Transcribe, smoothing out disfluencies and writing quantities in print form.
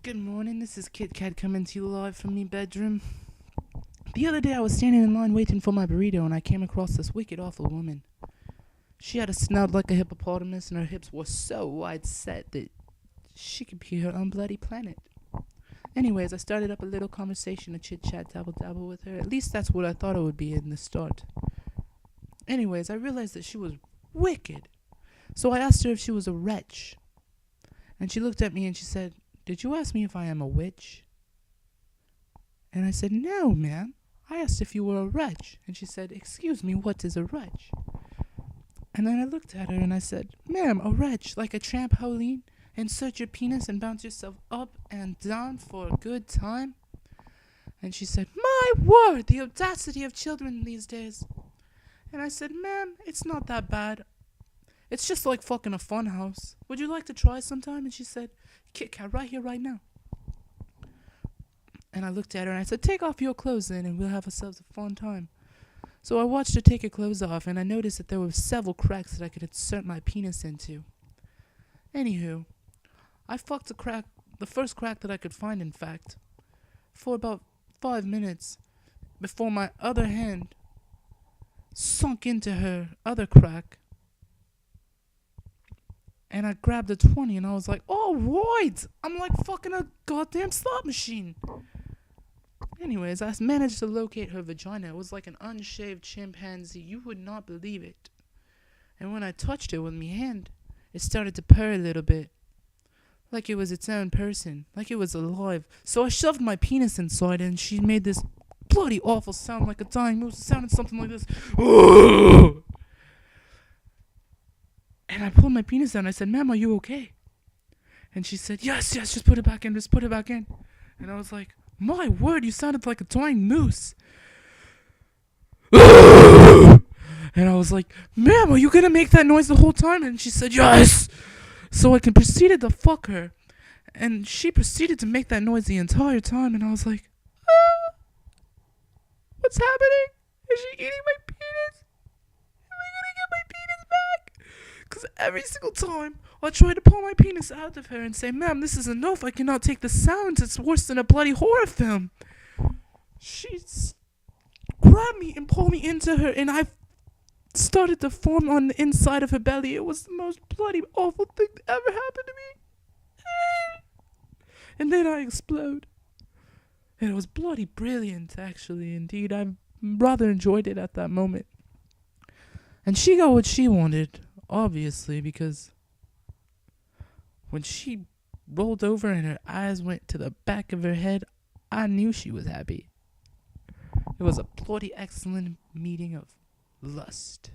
Good morning, this is Kit Kat coming to you live from me bedroom. The other day I was standing in line waiting for my burrito and I came across this wicked awful woman. She had a snout like a hippopotamus and her hips were so wide set that she could be her own bloody planet. Anyways, I started up a little conversation, a chit chat, dabble dabble with her. At least that's what I thought it would be in the start. Anyways, I realized that she was wicked. So I asked her if she was a wretch. And she looked at me and she said, "Did you ask me if I am a witch?" And I said, "No, ma'am. I asked if you were a wretch." And she said, "Excuse me, what is a wretch?" And then I looked at her and I said, "Ma'am, a wretch, like a trampoline? Insert your penis and bounce yourself up and down for a good time?" And she said, "My word, the audacity of children these days." And I said, "Ma'am, it's not that bad. It's just like fucking a fun house. Would you like to try sometime?" And she said, "Kit Kat, right here, right now." And I looked at her and I said, "Take off your clothes then and we'll have ourselves a fun time." So I watched her take her clothes off and I noticed that there were several cracks that I could insert my penis into. Anywho, I fucked the first crack that I could find, in fact, for about 5 minutes before my other hand sunk into her other crack. And I grabbed a 20 and I was like, "Oh, right! I'm like fucking a goddamn slot machine." Anyways, I managed to locate her vagina. It was like an unshaved chimpanzee. You would not believe it. And when I touched it with my hand, it started to purr a little bit. Like it was its own person. Like it was alive. So I shoved my penis inside and she made this bloody awful sound like a dying moose. It sounded something like this. And I pulled my penis out and I said, "Ma'am, are you okay?" And she said, yes, just put it back in, just put it back in." And I was like, "My word, you sounded like a dying moose." And I was like, "Ma'am, are you gonna make that noise the whole time?" And she said, "Yes." So I proceeded to fuck her. And she proceeded to make that noise the entire time. And I was like, "What's happening? Is she eating my penis? Am I gonna get my penis back?" Because every single time I try to pull my penis out of her and say, "Ma'am, this is enough. I cannot take the sounds. It's worse than a bloody horror film." She grabbed me and pulled me into her, and I started to form on the inside of her belly. It was the most bloody awful thing that ever happened to me. And then I explode. And it was bloody brilliant, actually. Indeed, I rather enjoyed it at that moment. And she got what she wanted, obviously, because when she rolled over and her eyes went to the back of her head, I knew she was happy. It was a bloody excellent meeting of lust.